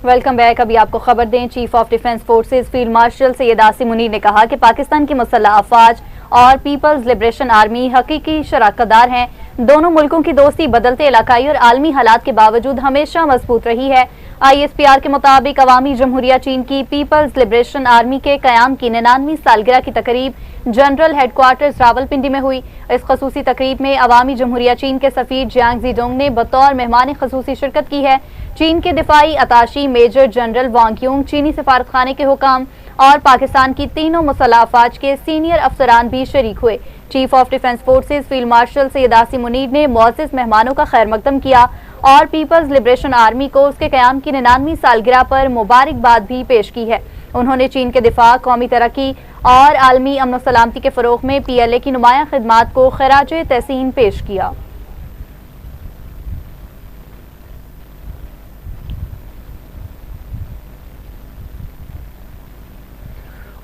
Welcome back. अभी आपको खबर दें, chief of defence forces field marshal Syed Asim Munir ने कहा कि पाकिस्तान की मुसल्लह अफवाज और पीपल्स लिबरेशन आर्मी हकीकी शराकतदार हैं। दोनों मुल्कों की दोस्ती बदलते इलाकाई और आलमी हालात के बावजूद हमेशा मजबूत रही है। ISPR के मुताबिक अवामी जमहूरिया चीन की पीपल्स लिबरेशन आर्मी के कयाम की 99वीं सालगिरह की तकरीब जनरल हेडक्वार्टर्स रावलपिंडी में हुई। इस खसूसी तकरीब में अवामी जमहूरिया चीन के सफीर जियांग जीडोंग ने बतौर मेहमान खसूसी शिरकत की है। चीन के दिफाई अताशी मेजर जनरल वांग यूंग, चीनी सफारत खाने के हुकाम और पाकिस्तान की तीनों मुसल्लह अफवाज के सीनियर अफसरान भी शरीक हुए। Chief of defence forces field marshal Syed Asim Munir ने मुअज़्ज़िज़ मेहमानों का खैर मकदम किया और पीपल्स लिबरेशन आर्मी को उसके कयाम की 99वीं सालगिरह पर मुबारकबाद भी पेश की है। उन्होंने चीन के दिफा, कौमी तरक्की और आलमी अमन सलामती के फरोग में PLA की नुमाया खिदमात को खराज तहसीन पेश किया।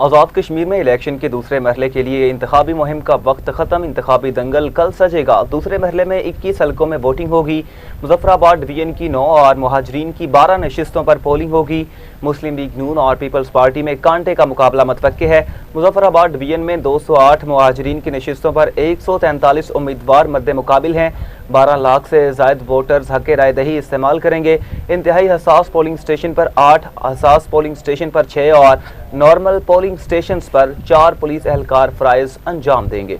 आज़ाद कश्मीर में इलेक्शन के दूसरे मरहले के लिए इंतखाबी मुहिम का वक्त ख़त्म। इंतखाबी दंगल कल सजेगा। दूसरे मरहले में 21 हलकों में वोटिंग होगी। मुजफ्फराबाद डिवीजन की 9 और मुहाजिरीन की 12 नशिस्तों पर पोलिंग होगी। मुस्लिम लीग नून और पीपल्स पार्टी में कांटे का मुकाबला मुतवक्के है। मुजफ्फराबाद डिवीजन में 208 मुहाजिरीन की नशिस्तों पर 143 उम्मीदवार मद्दे मुकाबिल हैं। 12 लाख से ज़ायद वोटर्स हक़ राय दही इस्तेमाल करेंगे। इंतहाई हसास पोलिंग स्टेशन पर 8, हसास पोलिंग स्टेशन पर 6 और नॉर्मल पोलिंग स्टेशन पर 4 पुलिस एहलकार फ़राइज़ अंजाम देंगे।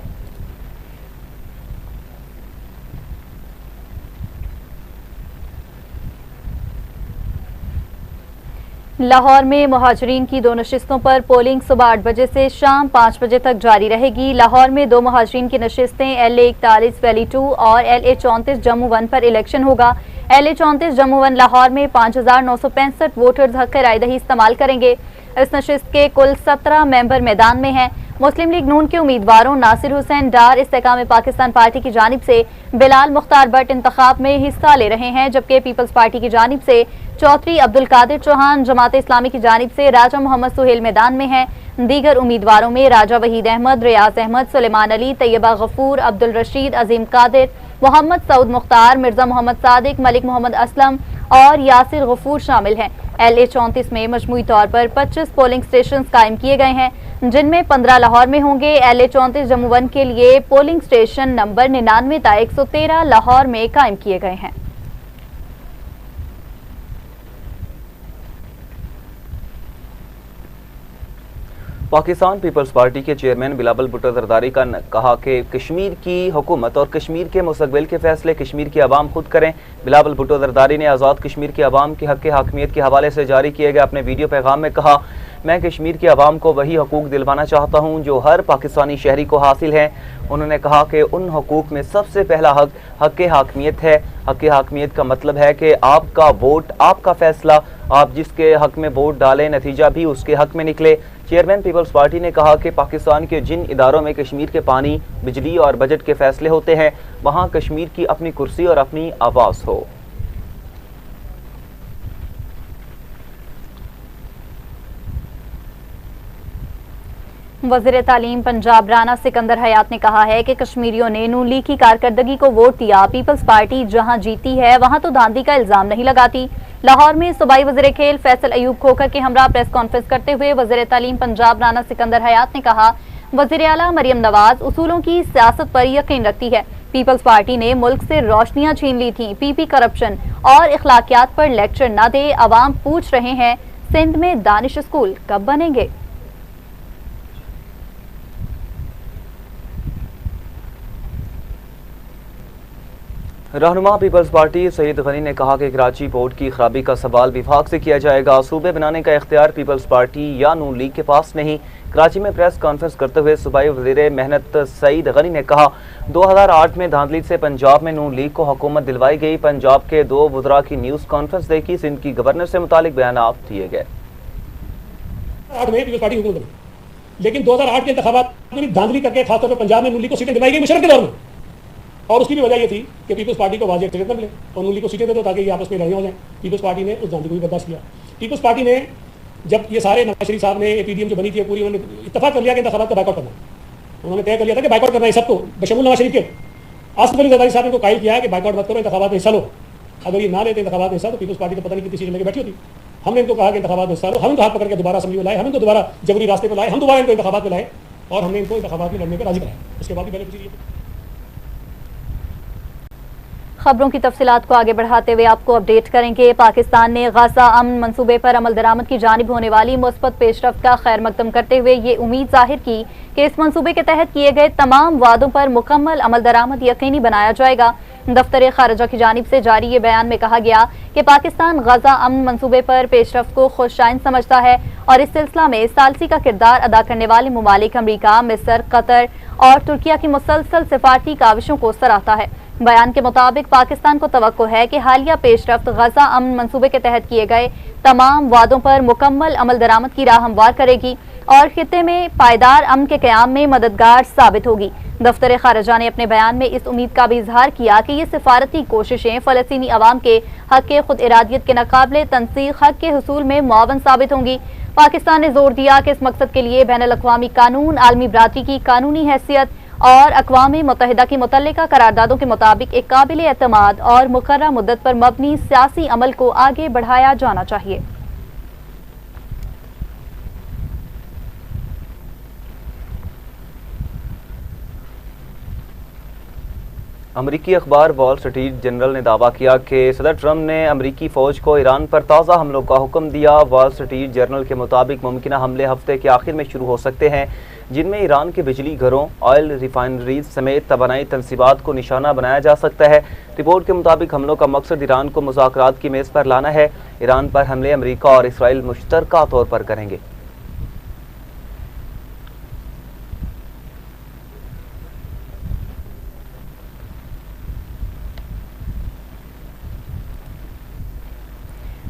लाहौर में मुहाजिरीन की 2 नशिस्तों पर पोलिंग सुबह 8 बजे से शाम 5 बजे तक जारी रहेगी। लाहौर में 2 मुहाजिरीन की नशिस्तें LA 41 वैली 2 और LA 34 जम्मू 1 पर इलेक्शन होगा। LA 34 जम्मू 1 लाहौर में 5965 वोटर्स हक़ राय दही इस्तेमाल करेंगे। इस नशिस्त के कुल 17 मेंबर मैदान में हैं। मुस्लिम लीग नून के उम्मीदवारों नासिर हुसैन डार इस्तेकाम पाकिस्तान पार्टी की जानिब से बिलाल मुख्तार भट्ट इंतखाब में हिस्सा ले रहे हैं, जबकि पीपल्स पार्टी की जानिब से चौधरी अब्दुल कादिर चौहान, जमात इस्लामी की जानिब से राजा मोहम्मद सुहेल मैदान में हैं। दीगर उम्मीदवारों में राजा वहीद अहमद, रियाज अहमद, सुलेमान अली, तैयबा गफूर, अब्दुल रशीद, अजीम कादिर, मोहम्मद सऊद मुख्तार, मिर्जा मोहम्मद सादिक, मलिक मोहम्मद असलम और यासिर गफूर शामिल हैं। LA 34 में मजमूई तौर पर 25 पोलिंग स्टेशन कायम किए गए हैं, जिनमें 15 लाहौर में होंगे। LA 34 जम्मू 1 के लिए पोलिंग स्टेशन नंबर 99 ता 113 लाहौर में कायम किए गए हैं। पाकिस्तान पीपल्स पार्टी के चेयरमैन बिलावल भुट्टो जरदारी का कहा कि कश्मीर की हुकूमत और कश्मीर के मुस्तकबिल के फैसले कश्मीर की आवाम खुद करें। बिलावल भुट्टो जरदारी ने आज़ाद कश्मीर की आवाम के हक़ हाकमियत के हवाले से जारी किए गए अपने वीडियो पैगाम में कहा, मैं कश्मीर की आवाम को वही हकूक़ दिलवाना चाहता हूँ जो हर पाकिस्तानी शहरी को हासिल हैं। उन्होंने कहा कि उन हकूक़ में सबसे पहला हक़ हक़ हाकमियत है। हक़ हाकमियत का मतलब है कि आपका वोट, आपका फैसला, आप जिसके हक़ में वोट डालें नतीजा भी उसके हक़ में निकले। चेयरमैन पीपल्स पार्टी ने कहा कि पाकिस्तान के जिन इदारों में कश्मीर के पानी, बिजली और बजट के फैसले होते हैं, वहाँ कश्मीर की अपनी कुर्सी और अपनी आवाज़ हो। वज़ीर तालीम पंजाब राना सिकंदर हयात ने कहा है कि कश्मीरियों ने नून लीग की कारकर्दगी को वोट दिया। पीपल्स पार्टी जहां जीती है वहां तो धांधली का इल्जाम नहीं लगाती। लाहौर में सूबाई वज़ीर खेल फैसल अयूब खोखर के हमरा प्रेस कॉन्फ्रेंस करते हुए वज़ीर तालीम पंजाब राना सिकंदर हयात ने कहा, वज़ीर आला मरियम नवाज उसूलों की सियासत पर यकीन रखती है। पीपल्स पार्टी ने मुल्क से रोशनियां छीन ली थी। PP करप्शन और इखलाकियात पर लेक्चर न दे। अवाम पूछ रहे हैं सिंध में दानिश स्कूल कब बनेंगे। रहनुमा पीपल्स पार्टी सईद गनी ने कहा कि कराची पोर्ट की खराबी का सवाल विभाग से किया जाएगा। सूबे बनाने का इख्तियार पीपल्स पार्टी या नून लीग के पास नहीं। कराची में प्रेस कॉन्फ्रेंस करते हुए सूबाई वज़ीर मेहनत सईद गनी ने कहा, 2008 में धांधली से पंजाब में नून लीग को हुकूमत दिलवाई गई। पंजाब के 2 वज़रा की न्यूज़ कॉन्फ्रेंस देखी, सिंध की गवर्नर से मुतालिक बयानात दिए गए। लेकिन 2008 के इंतखाबात में धांधली करके खासतौर पर पंजाब में नून लीग को सीटें दिलवाई गई मुशर्रफ के दौर में, और उसकी भी वजह ये थी कि पीपल्स पार्टी को वाज़ेह टिकट न मिले और नून लीग को सीटें दे दो ताकि ये आपस में लड़ाइयाँ हो जाएं। पीपल्स पार्टी ने उस धांधली को भी बर्दाश्त किया। पीपल्स पार्टी ने जब ये सारे नवाज शरीफ साहब ने APDM जो बनी थी पूरी, उन्होंने इत्तफाक कर लिया कि इंतखाबात का बाइकआउट करना। उन्होंने तय कर लिया था कि बाइकआउट करना है सबको, बशमूल नवाज शरीफ के। आसिफ अली जरदारी साहब ने उनको कायल किया है कि बाइकआउट मत करो, इंतखाबात में हिस्सा लो। अगर ये ना लेते इंतखाबात में हिस्सा तो पीपल्स पार्टी को पता नहीं कितनी सीटें लेके बैठी होती। हमने इनको कहा कि इंतखाबात में हिस्सा लो, हम इनको हाथ पकड़ के दोबारा असेंबली में लाए, हम इनको दोबारा जबरी रास्ते पर लाए, हम दोबारा इनको इंतखाबात में लाए और हमने इनको इंतखाबात में लड़ने पर राजी कराया। उसके बाद भी पहले कुछ नहीं। खबरों की तफसीलात को आगे बढ़ाते हुए आपको अपडेट करेंगे। पाकिस्तान ने गाजा अमन मंसूबे पर अमल दरामद की जानिब होने वाली मुस्बत पेशरफ्त का खैर मकदम करते हुए ये उम्मीद जाहिर की कि इस मंसूबे के तहत किए गए तमाम वादों पर मुकम्मल अमल दरामद यकीनी बनाया जाएगा। दफ्तर खारजा की जानिब से जारी ये बयान में कहा गया कि पाकिस्तान गाजा अमन मंसूबे पर पेशरफ्त को खुशाइन समझता है और इस सिलसिला में सालसी का किरदार अदा करने वाले मुमालिक अमरीका, मिस्र, कतर और तुर्किया की मुसलसल सिफारती काविशों को सराहता है। बयान के मुताबिक पाकिस्तान को तवक्को है कि हालिया पेशरफ्त गाजा अमन मंसूबे के तहत किए गए तमाम वादों पर मुकम्मल अमल दरामद की राह हमवार करेगी और खित्ते में पायदार अमन के क़याम में मददगार साबित होगी। दफ्तर खारजा ने अपने बयान में इस उम्मीद का भी इजहार किया कि ये सिफारती कोशिशें फ़लस्तीनी अवाम के हक के खुद इरादियत के नाकाबिले तनसीख हक के हुसूल में मुआवन साबित होंगी। पाकिस्तान ने जोर दिया कि इस मकसद के लिए बैनुल अक़वामी कानून, आलमी बरादरी की कानूनी हैसियत और अक़वाम मुत्तहिदा की मुतल्लिका करारदादों के मुताबिक एक काबिल एतमाद और मुकर्रर मुद्दत पर मबनी सियासी अमल को आगे बढ़ाया जाना चाहिए। अमरीकी अखबार वॉल स्ट्रीट जर्नल ने दावा किया कि सदर ट्रंप ने अमरीकी फ़ौज को ईरान पर ताज़ा हमलों का हुक्म दिया। वॉल स्ट्रीट जर्नल के मुताबिक मुमकिन हमले हफ्ते के आखिर में शुरू हो सकते हैं, जिनमें ईरान के बिजली घरों, ऑयल रिफाइनरीज समेत तवानाई तनसीबात को निशाना बनाया जा सकता है। रिपोर्ट के मुताबिक हमलों का मकसद ईरान को मुज़ाकरात की मेज़ पर लाना है। ईरान पर हमले अमरीका और इसराइल मुश्तरका तौर पर करेंगे।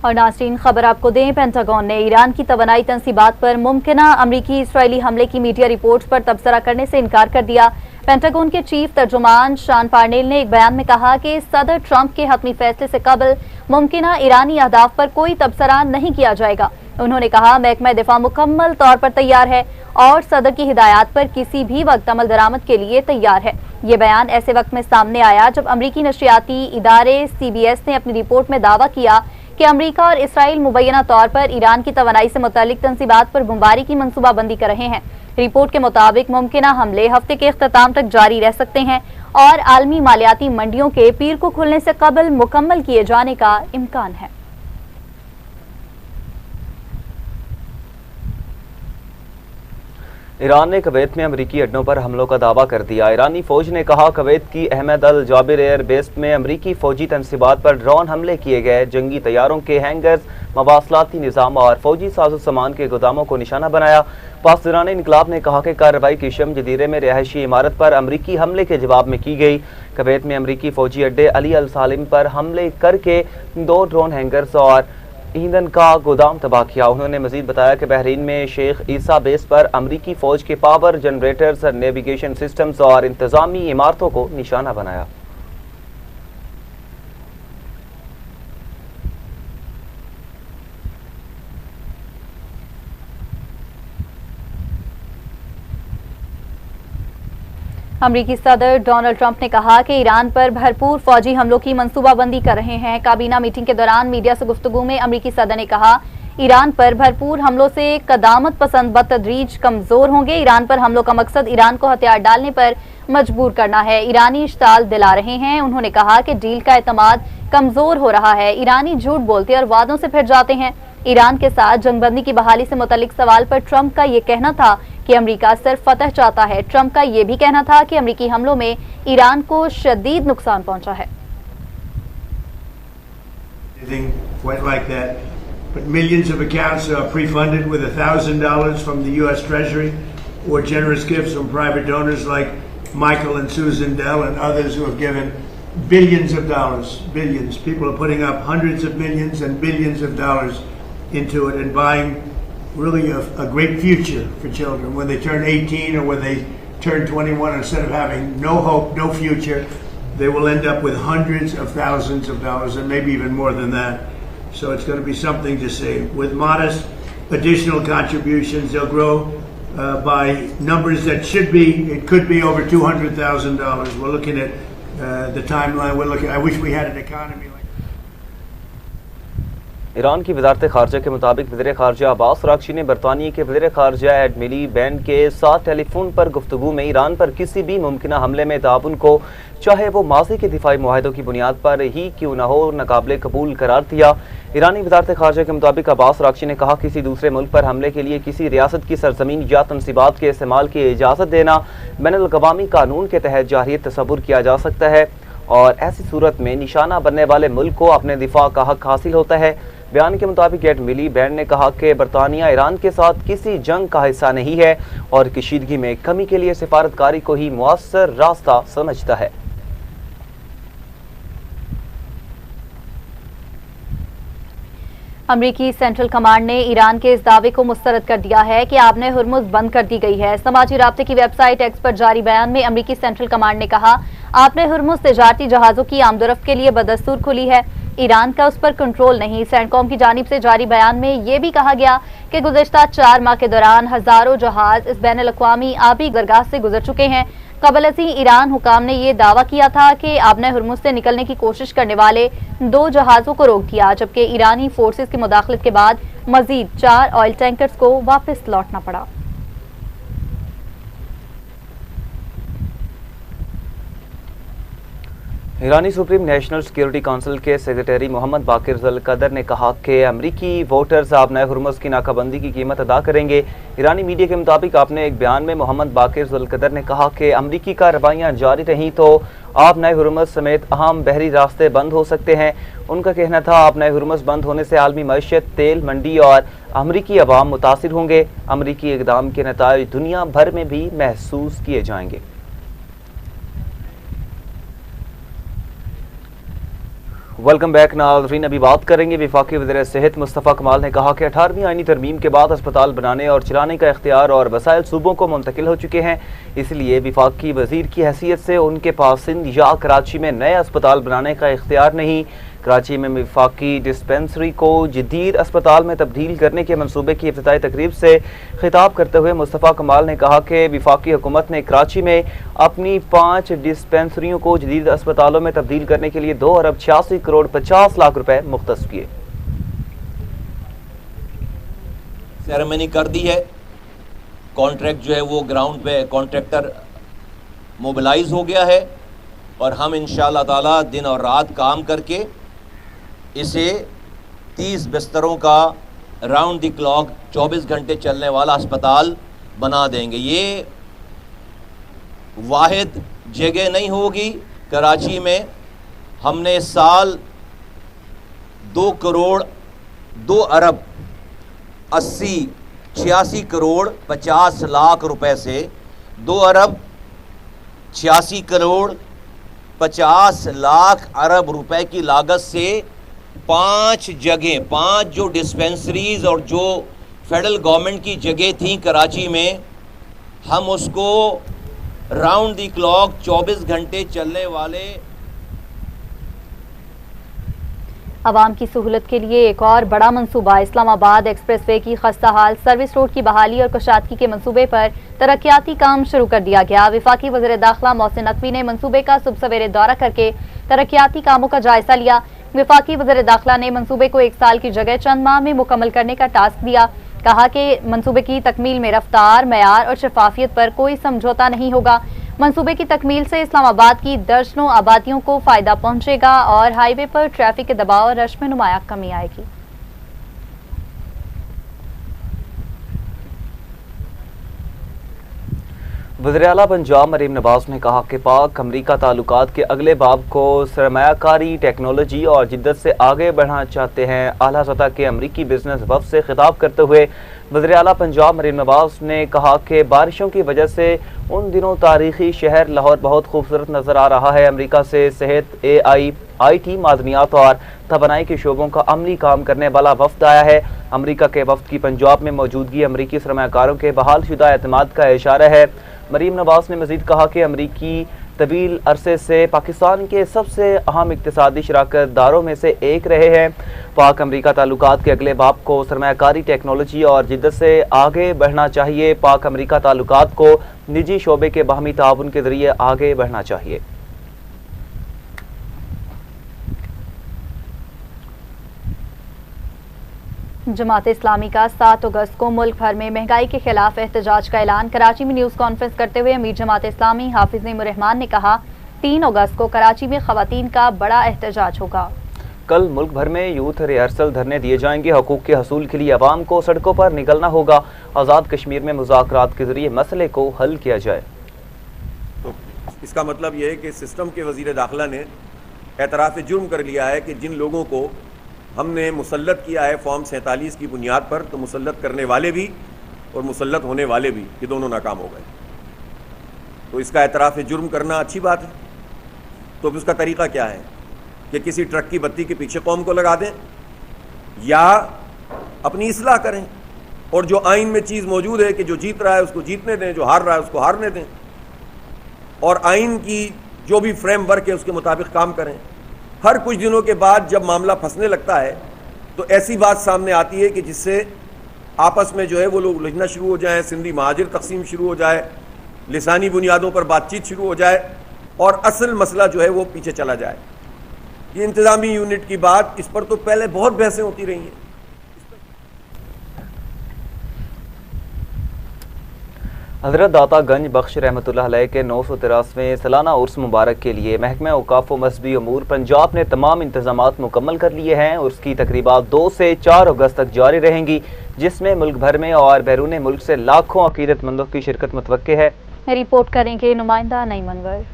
और नाज़रीन, खबर आपको दें, पेंटागन ने ईरान की तवानाई तनसीबात पर मुमकिना अमरीकी इसराइली हमले की मीडिया रिपोर्ट्स पर तबसरा करने से इनकार कर दिया। पेंटागन के चीफ तर्जुमान शान पार्नेल ने एक बयान में कहा कि सदर ट्रंप के हतमी फैसले से कबल मुमकिना ईरानी अहदाफ पर कोई तबसरा नहीं किया जाएगा। उन्होंने कहा, महकमा दिफा मुकम्मल तौर पर तैयार है और सदर की हिदायत पर किसी भी वक्त अमल दरामद के लिए तैयार है। ये बयान ऐसे वक्त में सामने आया जब अमरीकी नशियाती इदारे CBS ने अपनी रिपोर्ट में दावा किया कि अमरीका और इसराइल मुबैना तौर पर ईरान की तवानाई से मुतालिक तनसीबात पर बमबारी की मनसूबाबंदी कर रहे हैं। रिपोर्ट के मुताबिक मुमकिना हमले हफ्ते के इख्तिताम तक जारी रह सकते हैं और आलमी मालियाती मंडियों के पीर को खुलने से कबल मुकम्मल किए जाने का इम्कान है। ईरान ने कवैत में अमरीकी अड्डों पर हमलों का दावा कर दिया। ईरानी फौज ने कहा, कवैत की अहमद अल जाबिर एयर बेस में अमरीकी फौजी तनसीबात पर ड्रोन हमले किए गए। जंगी तैयारों के हैंगर्स, मवासलाती निज़ाम और फौजी साजो सामान के गोदामों को निशाना बनाया। पासदारान इनकलाब ने कहा कि कार्रवाई की शम जजीरे में रिहायशी इमारत पर अमरीकी हमले के जवाब में की गई। कवैत में अमरीकी फौजी अड्डे अली अल सालिम पर हमले करके 2 ड्रोन हैंगर्स और ईंधन का गोदाम तबाह किया। उन्होंने मजीद बताया कि बहरीन में शेख ईसा बेस पर अमरीकी फौज के पावर जनरेटर्स, नेविगेशन सिस्टम्स और इंतजामी इमारतों को निशाना बनाया। अमरीकी सदर डोनाल्ड ट्रंप ने कहा कि ईरान पर भरपूर फौजी हमलों की मंसूबाबंदी कर रहे हैं। काबीना मीटिंग के दौरान मीडिया से गुफ्तगू में अमरीकी सदर ने कहा, ईरान पर भरपूर हमलों से कदामत पसंद बतदरीज कमजोर होंगे। ईरान पर हमलों का मकसद ईरान को हथियार डालने पर मजबूर करना है। ईरानी इश्ताल दिला रहे हैं। उन्होंने कहा कि डील का एतमाद कमजोर हो रहा है। ईरानी झूठ बोलते और वादों से फिर जाते हैं। ईरान के साथ जंगबंदी की बहाली से मुतल्लिक सवाल पर ट्रंप का ये कहना था कि अमरीका सिर्फ फतह चाहता है। ट्रंप का ये भी कहना था कि अमरीकी हमलों में ईरान को शदीद नुकसान पहुंचा है। But millions of accounts are pre-funded with $1,000 from the U.S. Treasury or generous gifts from private donors like Michael and Susan Dell and others who have given billions of dollars, billions. People are putting up hundreds of millions and billions of dollars into it and buying really a great future for children. When they turn 18 or when they turn 21, instead of having no hope, no future, they will end up with hundreds of thousands of dollars and maybe even more than that. So it's going to be something to see. With modest additional contributions, they'll grow by numbers that should be, it could be over $200,000. We're looking at the timeline. I wish we had an economy like Iran की वजारत खारजा के मुताबिक वज़ीर खारजा Abbas Araghchi ने बरतानिया के वज़ीर खारजा add मिलीबैंड के साथ टेलीफोन पर गुफ्तगू में ईरान पर किसी भी मुमकिन हमले में ताउन को, चाहे वो माजी के दिफाई मुआहदों की बुनियाद पर ही क्यों न हो, नाकाबिले कबूल करार दिया। ईरानी वजारत खारजा के मुताबिक अब्बास अराग़ची ने कहा, किसी दूसरे मुल्क पर हमले के लिए किसी रियासत की सरजमीन या तनसीबात के इस्तेमाल की इजाज़त देना बैनुल-अक़वामी कानून के तहत जाहिर तसव्वुर किया जा सकता है और ऐसी सूरत में निशाना बनने वाले मुल्क को अपने दिफा का हक हासिल होता है। बयान के मुताबिक एड मिलीबैंड ने कहा कि बरतानिया ईरान के साथ किसी जंग का हिस्सा नहीं है और कशीदगी में कमी के लिए सिफारतकारी को ही मुअस्सर रास्ता समझता है। अमरीकी सेंट्रल कमांड ने ईरान के इस दावे को मुस्तरद कर दिया है कि आबने हुर्मुज़ बंद कर दी गई है। समाजी राब्ते की वेबसाइट एक्स पर जारी बयान में अमरीकी सेंट्रल कमांड ने कहा, आबने हुर्मुज़ तिजारती जहाजों की आमदोरफ्त के लिए बदस्तूर खुली है, ईरान का उस पर कंट्रोल नहीं। सेंटकॉम की जानिब से जारी बयान में यह भी कहा गया कि गुज़श्ता 4 माह के दौरान हजारों जहाज इस बैनुल-अक़वामी आबी दरगाह से गुजर चुके हैं। कबल अज़ीं ईरान हुकाम ने यह दावा किया था कि आबने हुर्मुज़ से निकलने की कोशिश करने वाले 2 जहाज़ों को रोक दिया, जबकि ईरानी फोर्सेस की मुदाखलत के बाद मजीद 4 ऑयल टैंकर्स को वापस लौटना पड़ा। ईरानी सुप्रीम नेशनल सिक्योरिटी काउंसिल के सेक्रेटरी मोहम्मद बाकिर ज़ुल्क़दर ने कहा कि अमरीकी वोटर्स आबने हुर्मुज़ की नाकाबंदी की कीमत अदा करेंगे। ईरानी मीडिया के मुताबिक आपने एक बयान में मोहम्मद बाकिर ज़ुल्क़दर ने कहा कि अमरीकी कार्रवाइयाँ जारी रहीं तो आबने हुर्मुज़ समेत अहम बहरी रास्ते बंद हो सकते हैं। उनका कहना था, आबने हुर्मुज़ बंद होने से आलमी मईशत, तेल मंडी और अमरीकी अवाम मुतासिर होंगे। अमरीकी इक़दाम के नताइज दुनिया भर में भी महसूस किए जाएंगे। वेलकम बैक नाज़रीन, अभी बात करेंगे वफाकी वज़ीर सेहत मुस्तफ़ा कमाल ने कहा कि 18वीं आईनी तरमीम के बाद अस्पताल बनाने और चलाने का इख्तियार और वसाइल सूबों को मुंतकिल हो चुके हैं, इसलिए वफाकी वज़ीर की हैसियत से उनके पास सिंध या कराची में नए अस्पताल बनाने का इख्तियार नहीं। कराची में वफाकी डिस्पेंसरी को जदीद अस्पताल में तब्दील करने के मनसूबे की इफ्तिताई तकरीब से खिताब करते हुए मुस्तफ़ा कमाल ने कहा कि वफाकी हुकूमत ने कराची में अपनी 5 डिस्पेंसरियों को जदीद अस्पतालों में तब्दील करने के लिए 2 अरब 86 करोड़ 50 लाख रुपए मुख्तस किए। सेरेमनी कर दी है, कॉन्ट्रैक्ट जो है वो ग्राउंड पे कॉन्ट्रैक्टर मोबिलाइज हो गया है और हम इंशाअल्लाह ताला दिन और रात काम करके इसे 30 बिस्तरों का राउंड द क्लॉक 24 घंटे चलने वाला अस्पताल बना देंगे। ये वाहिद जगह नहीं होगी कराची में। हमने इस साल 2 अरब 86 करोड़ 50 लाख रुपए से 2 अरब 86 करोड़ 50 लाख अरब रुपए की लागत से 5 जो डिस्पेंसरीज और जो फेडरल गवर्नमेंट की जगह थी कराची में, हम उसको राउंड द क्लॉक 24 घंटे चलने वाले आवाम की सहूलत के लिए एक और बड़ा मंसूबा इस्लामाबाद एक्सप्रेसवे की खस्ता हाल सर्विस रोड की बहाली और कशादगी के मंसूबे पर तरक्याती काम शुरू कर दिया गया। वफाकी वज़ीर दाखिला मोहसिन नकवी ने मंसूबे का सुबह सवेरे दौरा करके तरक्याती कामों का जायजा लिया। वफाकी वज़ीर दाखिला ने मंसूबे को 1 साल की जगह चंद माह में मुकम्मल करने का टास्क दिया। कहा कि मंसूबे की तकमील में रफ्तार, मयार और शफाफियत पर कोई समझौता नहीं होगा। मंसूबे की तकमील से इस्लामाबाद की दर्जनों आबादियों को फायदा पहुंचेगा और हाईवे पर ट्रैफिक के दबाव और रश में नुमाया कमी आएगी। वज़ीर-ए-आला पंजाब मरीम नवाज ने कहा कि पाक अमरीका ताल्लुकात के अगले बाब को सरमायाकारी, टेक्नोलॉजी और जिद्दत से आगे बढ़ाना चाहते हैं। आला सतह के अमरीकी बिजनेस वफ़द से खिताब करते हुए वज़ीर-ए-आला पंजाब मरीम नवाज ने कहा कि बारिशों की वजह से उन दिनों तारीखी शहर लाहौर बहुत खूबसूरत नज़र आ रहा है। अमरीका से सेहत, AI, IT, मादनियात और तवानाई के शोबों का अमली काम करने वाला वफ़द आया है। अमरीका के वफ़द की पंजाब में मौजूदगी अमरीकी सरमायाकारों के बहाल शुदा एतमाद का इशारा है। मरीम नवाज ने मज़ीद कहा कि अमरीकी तवील अरसे से पाकिस्तान के सबसे अहम इक़्तिसादी शराकत दारों में से एक रहे हैं। पाक अमरीका ताल्लुकात के अगले बाब को सरमायाकारी, टेक्नोलॉजी और जिद्दत से आगे बढ़ना चाहिए। पाक अमरीका ताल्लुकात को निजी शोबे के बाहमी ताउन के ज़रिए आगे बढ़ना चाहिए। जमात इस्लामी का 7 अगस्त को मुल्क भर में महंगाई के खिलाफ एहतजाज का ऐलान। कराची में न्यूज़ कॉन्फ्रेंस करते हुए अमीर जमात इस्लामी हाफिज नईमुर रहमान ने कहा 3 अगस्त को कराची में खवातीन का बड़ा एहतजाज होगा। कल मुल्क भर में यूथ रिहर्सल धरने दिए जाएंगे। हकूक़ के हसूल के लिए अवाम को सड़कों पर निकलना होगा। आज़ाद कश्मीर में मुज़ाकरात के जरिए मसले को हल किया जाए। तो इसका मतलब यह है कि सिस्टम के वज़ीर दाखिला ने एतराफ़ जुर्म कर लिया है कि जिन लोगों को हमने मुसल्लत किया है फॉर्म 47 की बुनियाद पर, तो मुसल्लत करने वाले भी और मुसल्लत होने वाले भी ये दोनों नाकाम हो गए। तो इसका एतराफ़ जुर्म करना अच्छी बात है। तो उसका तरीक़ा क्या है कि किसी ट्रक की बत्ती के पीछे कौम को लगा दें या अपनी इस्लाह करें, और जो आइन में चीज़ मौजूद है कि जो जीत रहा है उसको जीतने दें, जो हार रहा है उसको हारने दें, और आइन की जो भी फ्रेमवर्क है उसके मुताबिक काम करें। हर कुछ दिनों के बाद जब मामला फंसने लगता है तो ऐसी बात सामने आती है कि जिससे आपस में जो है वो लोग उलझना शुरू हो जाए, सिंधी महाजिर तकसीम शुरू हो जाए, लिसानी बुनियादों पर बातचीत शुरू हो जाए और असल मसला जो है वो पीछे चला जाए। ये इंतज़ामी यूनिट की बात, इस पर तो पहले बहुत बहसें होती रही हैं। हज़रत दाता गंज बख्श रहमतुल्लाह अलैह के 983वें सालाना उर्स मुबारक के लिए महकमा औकाफ व मज़हबी अमूर पंजाब ने तमाम इंतज़ामात मुकम्मल कर लिए हैं। उर्स की तकरीबात 2 से 4 अगस्त तक जारी रहेंगी, जिसमें मुल्क भर में और बैरून मुल्क से लाखों अकीदतमंदों की शिरकत मुतवक्के है। रिपोर्ट करेंगे नुमाइंदा नईम अनवर।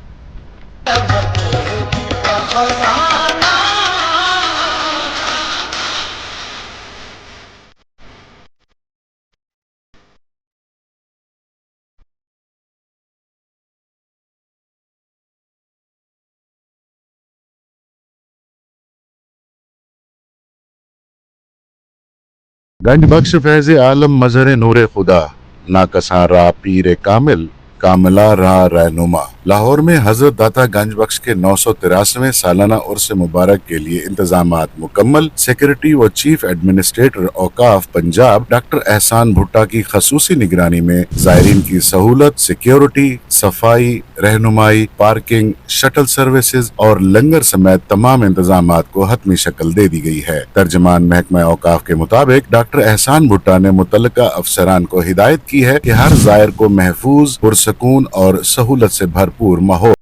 गंज बख्श फैज़ आलम मजहर नूर खुदा नाकसा रा पीर कामिल कामला रा रहनुमा। लाहौर में हजरत दाता गंज बख्श के 983वें सालाना उर्स मुबारक के लिए इंतजामात मुकम्मल। सेक्रेटरी व चीफ एडमिनिस्ट्रेटर औकाफ पंजाब डॉक्टर एहसान भुट्टा की खसूसी निगरानी में ज़ायरीन की सहूलत, सिक्योरिटी, सफाई, रहनुमाई, पार्किंग, शटल सर्विसेज और लंगर समेत तमाम इंतजामात को हतमी शक्ल दे दी गई है। तर्जमान महकमा औकाफ के मुताबिक डॉक्टर एहसान भुट्टा ने मुतल्लिका अफसरान को हिदायत की है कि हर ज़ायर को महफूज, पुरसकून और सहूलत से भरपूर माहौल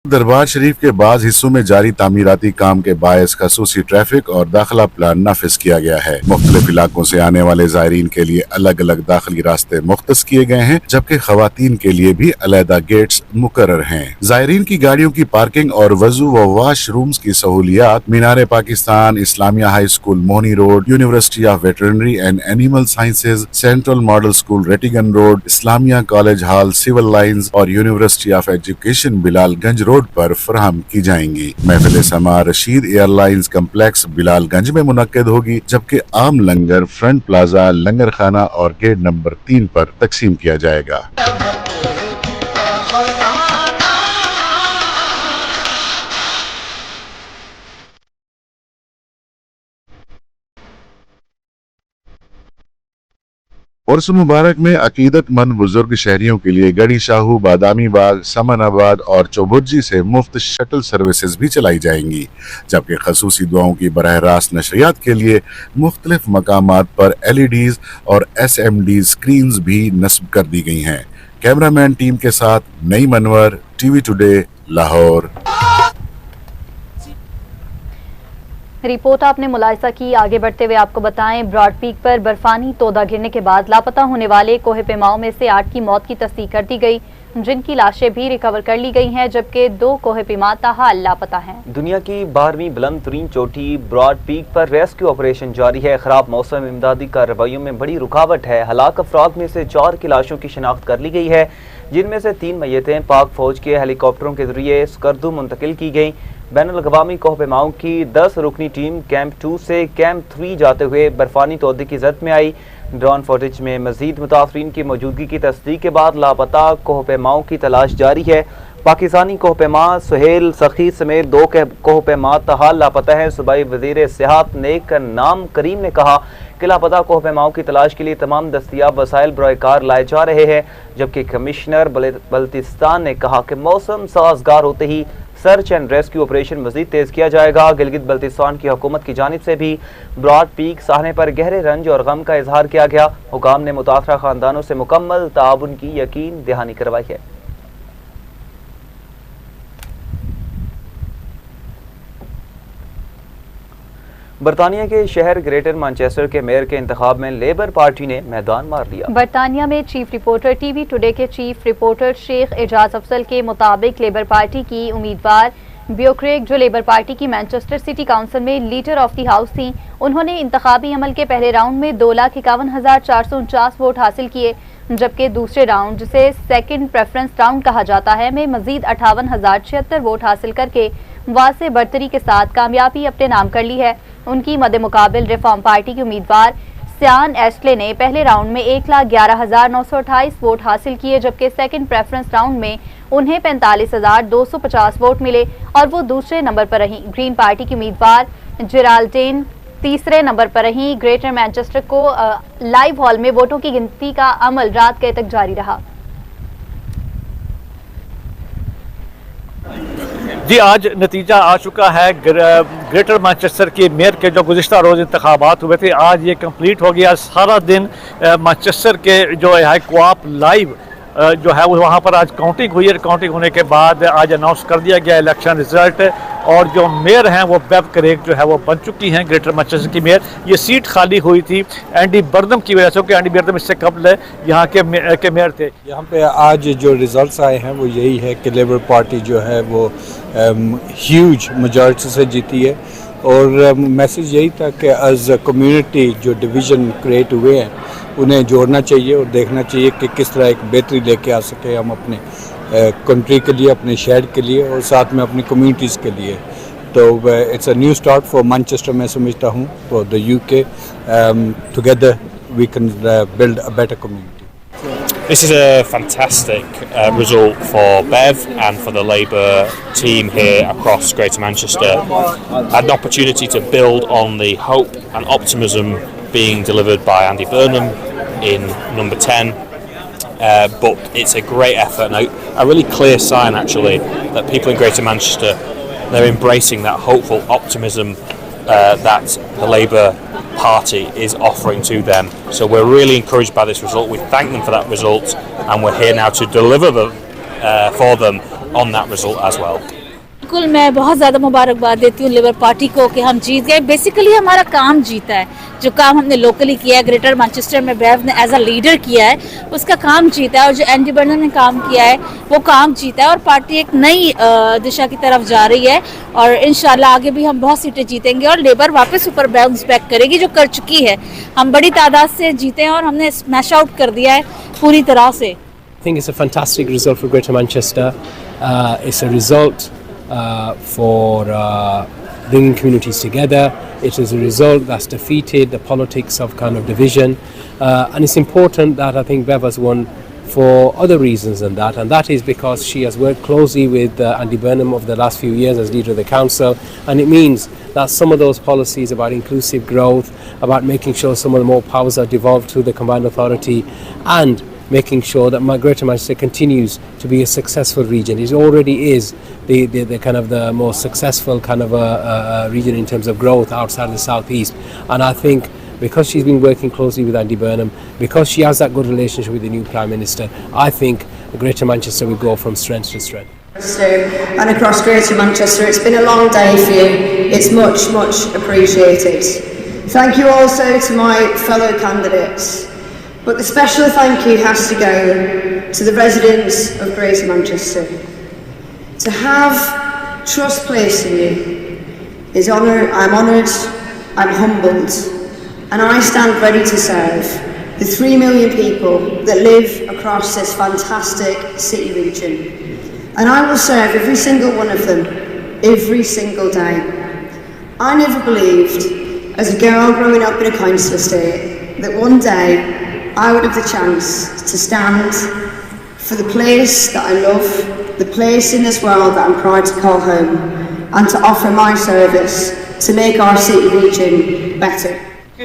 दरबार शरीफ के बाज़ हिस्सों में जारी तामीराती काम के बायस खसूसी ट्रैफिक और दाखिला प्लान नाफिज किया गया है। मुख्तलिफ इलाकों से आने वाले ज़ायरीन के लिए अलग अलग दाखिली रास्ते मुख्तस किए गए हैं, जबकि खवातीन के लिए भी अलहदा गेट्स मुकर्रर हैं। ज़ायरीन की गाड़ियों की पार्किंग और वजू व वाशरूम्स की सहूलियात Minar Pakistan, Islamia high school Mohni road, university of veterinary and animal sciences, central model school Rattigan road, Islamia college hall, civil lines और university of education Bilalganj road पर फराहम की जाएंगी। महफिल समा रशीद एयरलाइंस कम्प्लेक्स बिलालगंज में मुनक्किद होगी, जबकि आम लंगर फ्रंट प्लाजा, लंगर खाना और गेट नंबर 3 पर तकसीम किया जाएगा। उर्स मुबारक में अकीदतमंद बुजुर्ग शहरियों के लिए गढ़ी शाहू, बादामी बाग, समनाबाद और चौबुर्जी से मुफ्त शटल सर्विसेज भी चलाई जाएंगी, जबकि खसूसी दुआओं की बराह रास्त नशरियात के लिए मुख्तलिफ मकामात पर LEDs और SMD स्क्रीन्स भी नस्ब कर दी गई हैं। कैमरामैन टीम के साथ Naeem Anwar, TV today, Lahore. Report आपने मुलाहिजा की। आगे बढ़ते हुए आपको बताएं, ब्रॉड पीक पर बर्फानी तोदा गिरने के बाद लापता होने वाले कोहे पेमाओं में से 8 की मौत की तस्दीक कर दी गई, जिनकी लाशें भी रिकवर कर ली गई हैं, जबकि 2 कोहे पेमा ताहाल लापता हैं। दुनिया की 12वीं बुलंद तरीन चोटी ब्रॉड पीक पर रेस्क्यू ऑपरेशन जारी है। खराब मौसम इमदादी कार्रवाइयों में बड़ी रुकावट है। हलाक अफराद में से 4 की लाशों की शिनाख्त कर ली गई है, जिनमें से 3 मैयतें पाक फौज के हेलीकॉप्टरों के जरिए स्कर्दू मुंतकिल की गई। बैनुल-अक़वामी कोहपेमाओं की 10 रुकनी टीम कैंप 2 से कैंप 3 जाते हुए बर्फानी तोदे की जद में आई। ड्रोन फुटेज में मजीद मुताफरीन की मौजूदगी की तस्दीक के बाद लापता कोहपेमाओं की तलाश जारी है। पाकिस्तानी कोहपेमा सुहेल सखी समेत 2 कोहपेमा तहाल लापता हैं। सूबाई वजीर सियाहत नेक नाम करीम ने कहा कि लापता कोहपेमाओं की तलाश के लिए तमाम दस्तियाब वसाइल बरकार लाए जा रहे हैं, जबकि कमिश्नर बल्तिस्तान ने कहा कि मौसम साजगार होते ही सर्च एंड रेस्क्यू ऑपरेशन मजीद तेज किया जाएगा। गिलगित बल्तिस्तान की हुकूमत की जानिब से भी ब्रॉड पीक साहने पर गहरे रंज और गम का इजहार किया गया। हुकाम ने मुतासरा खानदानों से मुकम्मल ताउन की यकीन दहानी करवाई है। बरतानिया के शहर ग्रेटर मैनचेस्टर के मेयर के इंतखाब में लेबर पार्टी ने मैदान मार लिया। बरतानिया में चीफ रिपोर्टर टीवी टुडे के चीफ रिपोर्टर शेख एजाज अफजल के मुताबिक लेबर पार्टी की उम्मीदवार ब्योक्रेग, जो लेबर पार्टी की मैनचेस्टर सिटी काउंसिल में लीडर ऑफ द हाउस थी, उन्होंने इंतखाबी अमल के पहले राउंड में 2,51,449 वोट हासिल किए, जबकि दूसरे राउंड, जिसे सेकंड प्रेफरेंस राउंड कहा जाता है, में मजीद 58,076 वोट हासिल करके वासे बरतरी के साथ कामयाबी अपने नाम कर ली है। उनकी मदे मुकाबिल रिफॉर्म पार्टी के उम्मीदवार सियान एस्ले ने पहले राउंड में 1,11,928 वोट हासिल किए, जबकि सेकंड प्रेफरेंस राउंड में उन्हें 45,250 वोट मिले और वो दूसरे नंबर पर रहीं। ग्रीन पार्टी की उम्मीदवार जेराल्डीन तीसरे नंबर पर रहीं। ग्रेटर मैनचेस्टर को लाइव हॉल में वोटों की गिनती का अमल रात गए तक जारी रहा। जी, आज नतीजा आ चुका है। ग्रेटर मैनचेस्टर के मेयर के जो गुज़िश्ता रोज़ इंतखाबात हुए थे, आज ये कंप्लीट हो गया। सारा दिन मैनचेस्टर के जो है कोऑप लाइव जो है वो वहाँ पर आज काउंटिंग हुई है। काउंटिंग होने के बाद आज अनाउंस कर दिया गया इलेक्शन रिजल्ट, और जो मेयर हैं वो बेव क्रेग जो है वो बन चुकी हैं ग्रेटर मैनचेस्टर की मेयर। ये सीट खाली हुई थी एंडी बर्नम की वजह से, क्योंकि एंडी बर्नम इससे कबल यहाँ के मेयर थे। यहाँ पे आज जो रिजल्ट्स आए हैं वो यही है कि लेबर पार्टी जो है वो ह्यूज मेजॉरिटी से जीती है, और मैसेज यही था कि एज अ कम्युनिटी जो डिवीज़न क्रिएट हुए हैं उन्हें जोड़ना चाहिए और देखना चाहिए कि किस तरह एक बेहतरी लेके आ सके हम अपने कंट्री के लिए, अपने शहर के लिए और साथ में अपनी कम्युनिटीज़ के लिए। तो it's a new start for Manchester, मैं समझता हूँ, for the UK. Together we can build a better community. This is a fantastic result for Bev and for the Labour team here across Greater Manchester. Had an opportunity to build on the hope and optimism being delivered by Andy Burnham in number 10, but it's a great effort and a really clear sign actually that people in Greater Manchester, they're embracing that hopeful optimism that the Labour Party is offering to them. So we're really encouraged by this result. We thank them for that result, and we're here now to deliver for them on that result as well. बिल्कुल, मैं बहुत ज़्यादा मुबारकबाद देती हूँ labour party को कि हम जीत गए। बेसिकली हमारा काम जीता है, जो काम हमने लोकली किया है, ग्रेटर मैनचेस्टर में बेव ने एज अ लीडर किया है, उसका काम जीता है, और जो एंडी बर्नम ने काम किया है वो काम जीता है, और पार्टी एक नई दिशा की तरफ जा रही है, और इंशाल्लाह आगे भी हम बहुत सीटें जीतेंगे और लेबर वापस ऊपर बाउंस बैक करेगी, जो कर चुकी है। हम बड़ी तादाद से जीते हैं और हमने स्मैश आउट कर दिया है पूरी तरह से। I think it's a fantastic result for Greater Manchester. It's a result for bringing communities together. It is a result that's defeated the politics of kind of division, and it's important that I think Bev has won for other reasons than that, and that is because she has worked closely with Andy Burnham over the last few years as leader of the council, and it means that some of those policies about inclusive growth, about making sure some of the more powers are devolved to the combined authority, and making sure that Greater Manchester continues to be a successful region. It already is the kind of the most successful kind of a region in terms of growth outside the southeast, and I think because she's been working closely with Andy Burnham, because she has that good relationship with the new Prime Minister, I think Greater Manchester will go from strength to strength. And across Greater Manchester, it's been a long day for you. It's much, much appreciated. Thank you also to my fellow candidates. But the special thank you has to go to the residents of Greater Manchester. To have trust placed in you is honoured. I'm honoured, I'm humbled, and I stand ready to serve the 3 million people that live across this fantastic city region. And I will serve every single one of them, every single day. I never believed, as a girl growing up in a council estate, that one day I would have the chance to stand for the place that I love, the place in this world that I'm proud to call home, and to offer my service to make our city region better.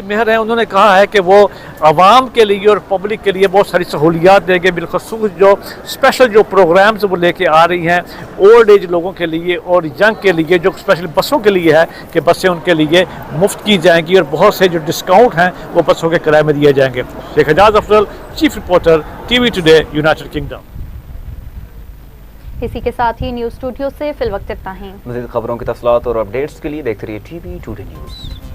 Mayor हैं, उन्होंने कहा है कि वो आवाम के लिए और public के लिए बहुत सारी सहूलियात देंगे, बिलखसूस जो स्पेशल जो प्रोग्राम्स वो लेके आ रही हैं ओल्ड एज लोगों के लिए और यंग के लिए, जो स्पेशल बसों के लिए है कि बसें उनके लिए मुफ्त की जाएंगी और बहुत से जो डिस्काउंट हैं वो बसों के किराए में दिए जाएंगे। Sheikh Ejaz Afzal, chief reporter, TV today, United Kingdom. इसी के साथ ही न्यूज़ स्टूडियो से फिलवक्त इतना ही। मज़ीद खबरों की तफसीलात और अपडेट्स के लिए देखते रहिए TV टुडे न्यूज़।